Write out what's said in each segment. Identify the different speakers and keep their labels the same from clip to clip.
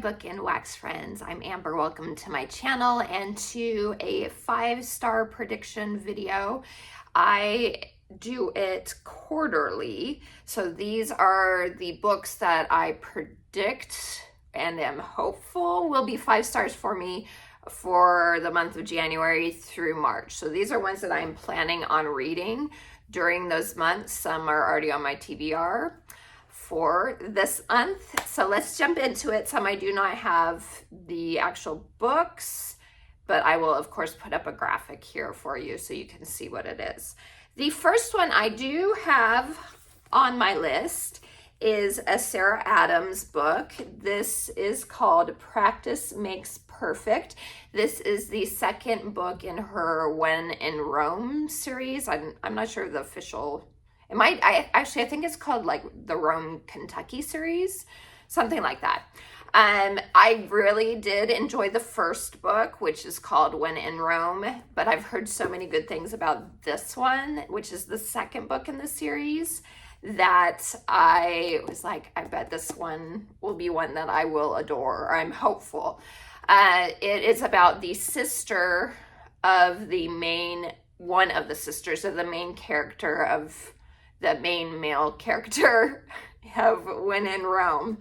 Speaker 1: Book and Wax friends. I'm Amber. Welcome to my channel and to a 5-star prediction video. I do it quarterly. So these are the books that I predict and am hopeful will be 5 stars for me for the month of January through March. So these are ones that I'm planning on reading during those months. Some are already on my TBR for this month. So let's jump into it. Some I do not have the actual books, but I will of course put up a graphic here for you so you can see what it is. The first one I do have on my list is a Sarah Adams book. This is called Practice Makes Perfect. This is the second book in her When in Rome series. I'm not sure of the official. I think it's called like the Rome, Kentucky series, something like that. I really did enjoy the first book, which is called When in Rome, but I've heard so many good things about this one, which is the second book in the series, that I was like, I bet this one will be one that I will adore, or I'm hopeful. It is about the sister of one of the sisters of the main character of the main male character of When in Rome.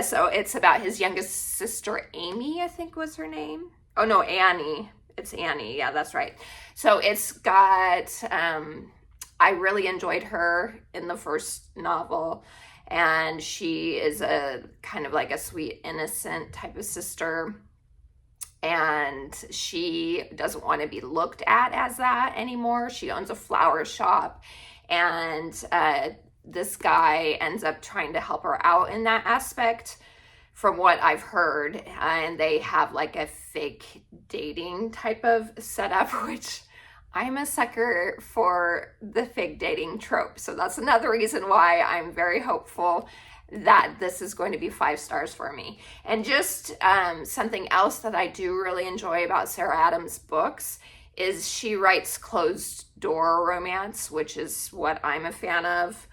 Speaker 1: So it's about his youngest sister, Amy, I think was her name. Oh no, Annie. It's Annie. Yeah, that's right. So it's got, I really enjoyed her in the first novel. And she is a kind of like a sweet, innocent type of sister. And she doesn't want to be looked at as that anymore. She owns a flower shop. And this guy ends up trying to help her out in that aspect from what I've heard. And they have like a fake dating type of setup, which I'm a sucker for the fake dating trope. So that's another reason why I'm very hopeful that this is going to be 5 stars for me. And just something else that I do really enjoy about Sarah Adams' books is she writes closed door romance, which is what I'm a fan of.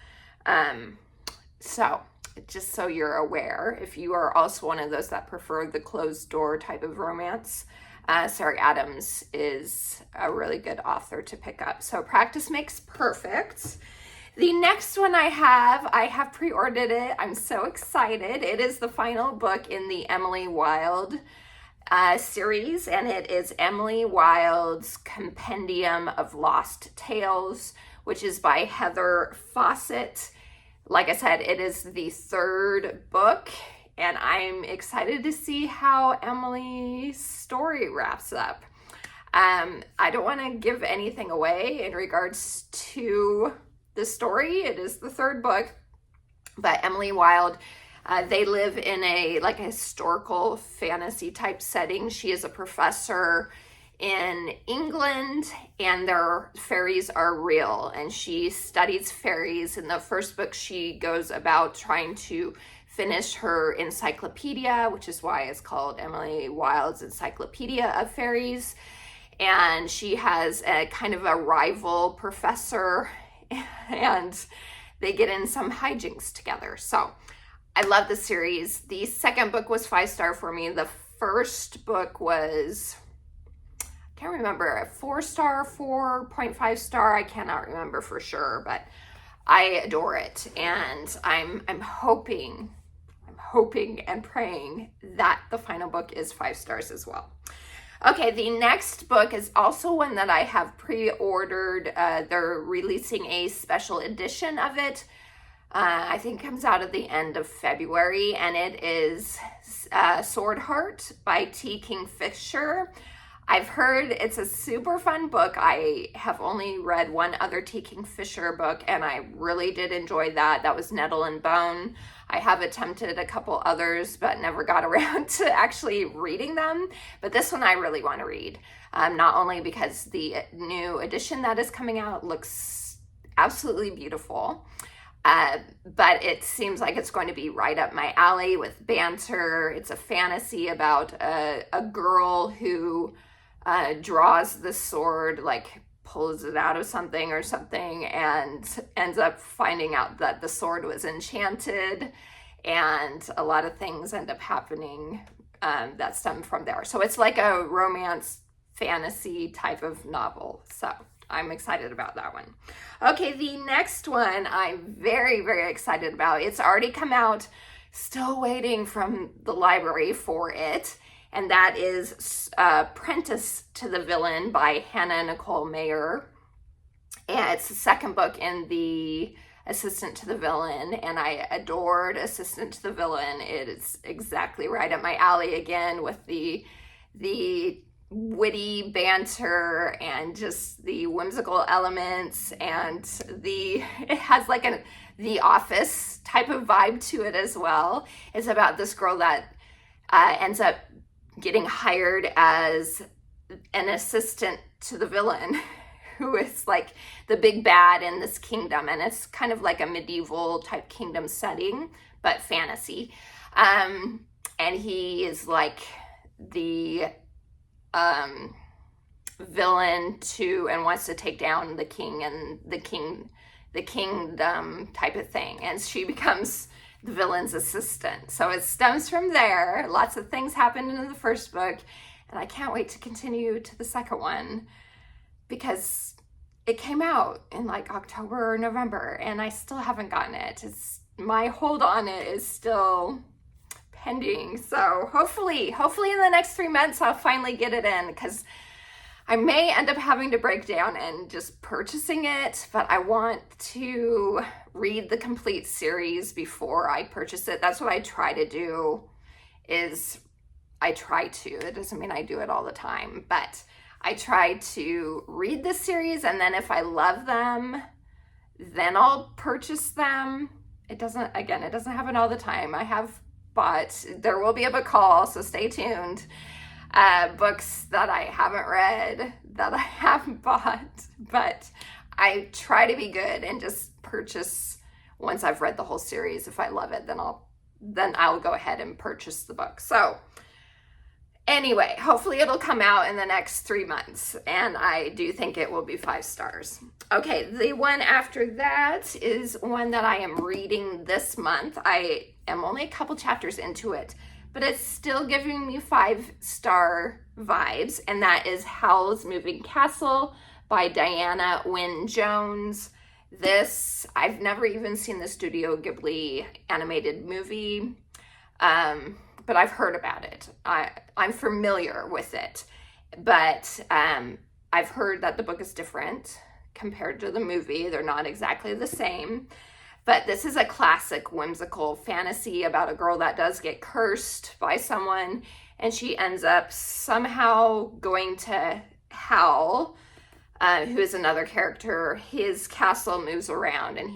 Speaker 1: So just so you're aware, if you are also one of those that prefer the closed door type of romance, Sarah Adams is a really good author to pick up. So Practice Makes Perfect. The next one I have pre-ordered it. I'm so excited. It is the final book in the Emily Wilde series, and it is Emily Wilde's Compendium of Lost Tales, which is by Heather Fawcett. Like I said, it is the 3rd book, and I'm excited to see how Emily's story wraps up. I don't want to give anything away in regards to the story. It is the 3rd book, but Emily Wilde, they live in a historical fantasy type setting. She is a professor in England, and their fairies are real, and she studies fairies. In the first book, she goes about trying to finish her encyclopedia, which is why it's called Emily Wilde's Encyclopedia of Fairies. And she has a kind of a rival professor, and they get in some hijinks together. So I love the series. The second book was 5 star for me. The first book was, I can't remember, a 4 star, 4.5 star. I cannot remember for sure, but I adore it. And I'm hoping and praying that the final book is 5 stars as well. Okay, the next book is also one that I have pre-ordered. They're releasing a special edition of it. I think it comes out at the end of February, and it is Sword Heart by T. Kingfisher. I've heard it's a super fun book. I have only read one other T. Kingfisher book, and I really did enjoy that. That was Nettle and Bone. I have attempted a couple others, but never got around to actually reading them. But this one I really want to read, not only because the new edition that is coming out looks absolutely beautiful, but it seems like it's going to be right up my alley with banter. It's a fantasy about a girl who draws the sword, like pulls it out of something or something, and ends up finding out that the sword was enchanted. and a lot of things end up happening that stem from there. So it's like a romance fantasy type of novel. So I'm excited about that one. Okay, the next one I'm very, very excited about. It's already come out, still waiting from the library for it. And that is Apprentice to the Villain by Hannah Nicole Mayer. And it's the second book in the Assistant to the Villain, and I adored Assistant to the Villain. It is exactly right up my alley again, with the witty banter and just the whimsical elements, and it has like the Office type of vibe to it as well. It's about this girl that ends up getting hired as an assistant to the villain, who is like the big bad in this kingdom. And it's kind of like a medieval type kingdom setting, but fantasy. And he is like the villain and wants to take down the king and the kingdom type of thing. And she becomes the villain's assistant. So it stems from there. Lots of things happened in the first book, and I can't wait to continue to the second one, because it came out in like October or November, and I still haven't gotten it. My hold on it is still pending. So hopefully in the next 3 months, I'll finally get it in, because I may end up having to break down and just purchasing it, but I want to read the complete series before I purchase it. That's what I try to do. It doesn't mean I do it all the time, but I try to read the series, and then if I love them, then I'll purchase them. It doesn't happen all the time. There will be a book haul, so stay tuned. Books that I haven't read, that I haven't bought, but I try to be good and just purchase once I've read the whole series. If I love it, then I'll go ahead and purchase the book. So anyway, hopefully it'll come out in the next 3 months, and I do think it will be 5 stars. Okay, the one after that is one that I am reading this month. I am only a couple chapters into it, but it's still giving me 5-star vibes, and that is Howl's Moving Castle by Diana Wynne Jones. I've never even seen the Studio Ghibli animated movie, but I've heard about it. I'm familiar with it, but I've heard that the book is different compared to the movie. They're not exactly the same. But this is a classic whimsical fantasy about a girl that does get cursed by someone, and she ends up somehow going to Howl, who is another character. His castle moves around, and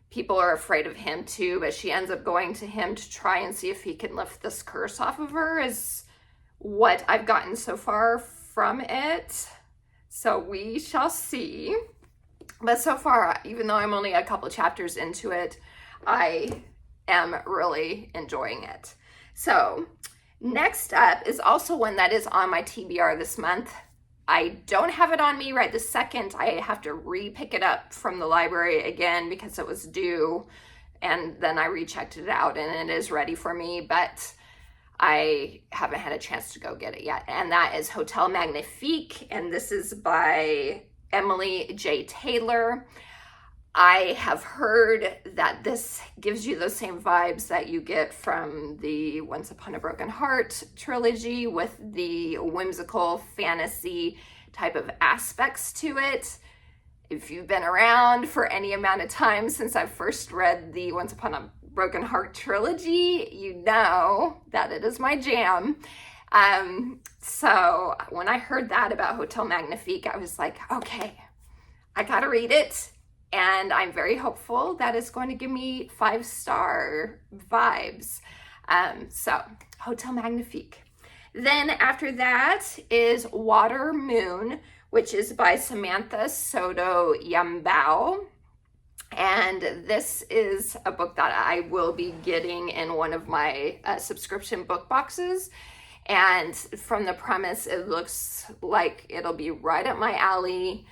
Speaker 1: people are afraid of him too, but she ends up going to him to try and see if he can lift this curse off of her, is what I've gotten so far from it. So we shall see. But so far, even though I'm only a couple chapters into it, I am really enjoying it. So next up is also one that is on my TBR this month. I don't have it on me right this second. I have to re-pick it up from the library again because it was due, and then I rechecked it out and it is ready for me, but I haven't had a chance to go get it yet. And that is Hotel Magnifique, and this is by Emily J. Taylor. I have heard that this gives you those same vibes that you get from the Once Upon a Broken Heart trilogy, with the whimsical fantasy type of aspects to it. If you've been around for any amount of time since I first read the Once Upon a Broken Heart trilogy, you know that it is my jam. So when I heard that about Hotel Magnifique, I was like, okay, I gotta read it. And I'm very hopeful that it's going to give me 5-star vibes. So Hotel Magnifique. Then after that is Water Moon, which is by Samantha Soto Yambao. And this is a book that I will be getting in one of my subscription book boxes. And from the premise, it looks like it'll be right up my alley.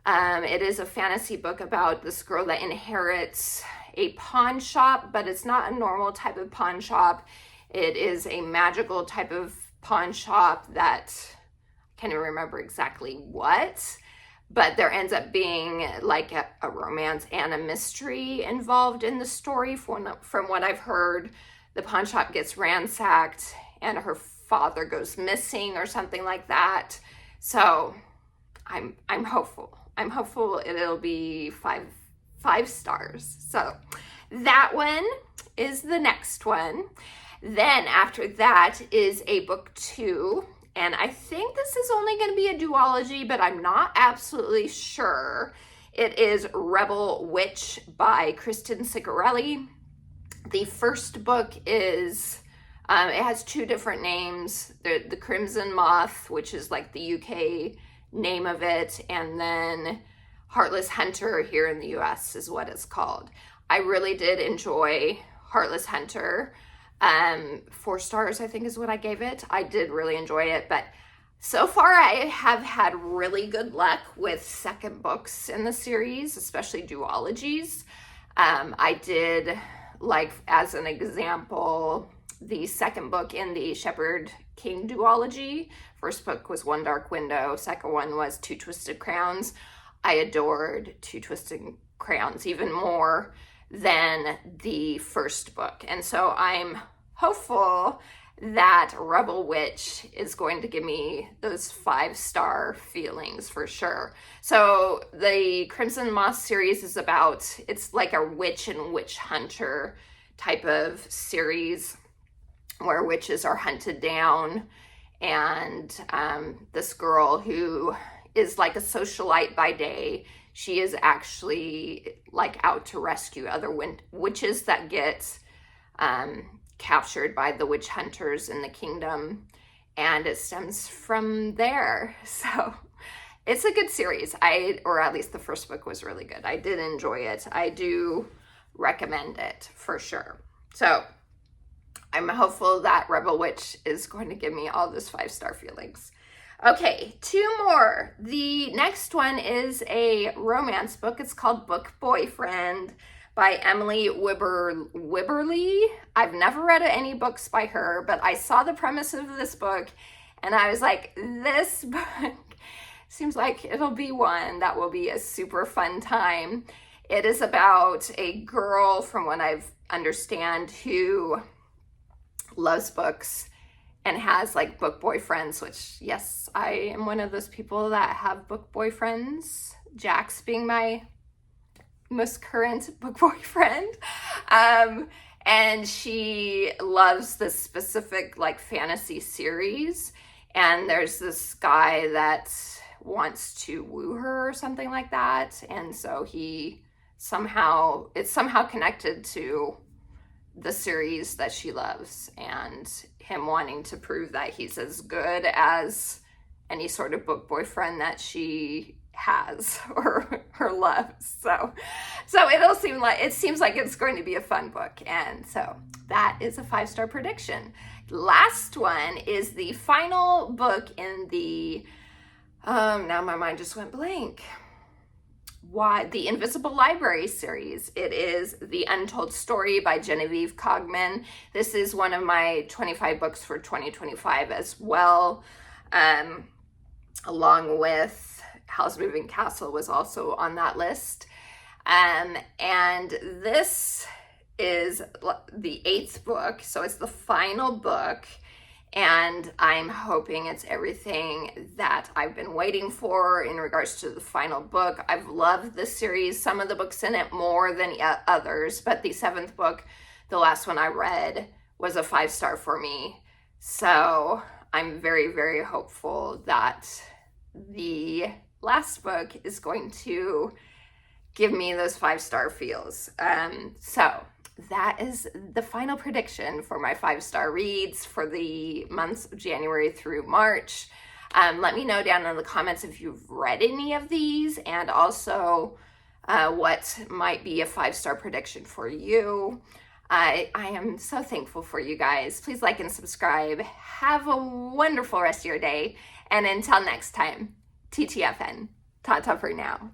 Speaker 1: It is a fantasy book about this girl that inherits a pawn shop, but it's not a normal type of pawn shop. It is a magical type of pawn shop that I can't even remember exactly what, but there ends up being like a romance and a mystery involved in the story. From what I've heard, the pawn shop gets ransacked and her father goes missing or something like that. So I'm hopeful. I'm hopeful it'll be five stars. So that one is the next one. Then after that is a book 2. And I think this is only going to be a duology, but I'm not absolutely sure. It is Rebel Witch by Kristin Ciccarelli. The first book is, it has 2 different names. The Crimson Moth, which is like the UK name of it, and then Heartless Hunter here in the US is what it's called. I really did enjoy Heartless Hunter. 4 stars, I think, is what I gave it. I did really enjoy it, but so far I have had really good luck with second books in the series, especially duologies. I did, like, as an example, the second book in the Shepherd King duology. First book was One Dark Window. Second one was Two Twisted Crowns. I adored Two Twisted Crowns even more than the first book. And so I'm hopeful that Rebel Witch is going to give me those 5-star feelings for sure. So the Crimson Moth series is about, it's like a witch and witch hunter type of series where witches are hunted down, and this girl who is like a socialite by day, she is actually like out to rescue other witches that get captured by the witch hunters in the kingdom, and it stems from there. So it's a good series. Or at least the first book was really good. I did enjoy it. I do recommend it for sure. So I'm hopeful that Rebel Witch is going to give me all those 5-star feelings. Okay, 2 more. The next one is a romance book. It's called Book Boyfriend by Emily Wibberley. I've never read any books by her, but I saw the premise of this book and I was like, this book seems like it'll be one that will be a super fun time. It is about a girl, from what I understand, who loves books and has like book boyfriends, which, yes, I am one of those people that have book boyfriends, Jax being my most current book boyfriend. And she loves this specific like fantasy series, and there's this guy that wants to woo her or something like that, and so it's somehow connected to the series that she loves, and him wanting to prove that he's as good as any sort of book boyfriend that she has or loves. So it seems like it's going to be a fun book, and so that is a 5-star prediction. Last one is the final book in the now my mind just went blank. The Invisible Library series. It is The Untold Story by Genevieve Cogman. This is one of my 25 books for 2025 as well, along with Howl's Moving Castle was also on that list. And this is the 8th book, so it's the final book, and I'm hoping it's everything that I've been waiting for in regards to the final book. I've loved this series, some of the books in it more than others, but the 7th book, the last one I read, was a 5-star for me. So I'm very, very hopeful that the last book is going to give me those 5-star feels. So that is the final prediction for my 5-star reads for the months of January through March. Let me know down in the comments if you've read any of these, and also what might be a 5-star prediction for you. I am so thankful for you guys. Please like and subscribe. Have a wonderful rest of your day. And until next time, TTFN. Ta-ta for now.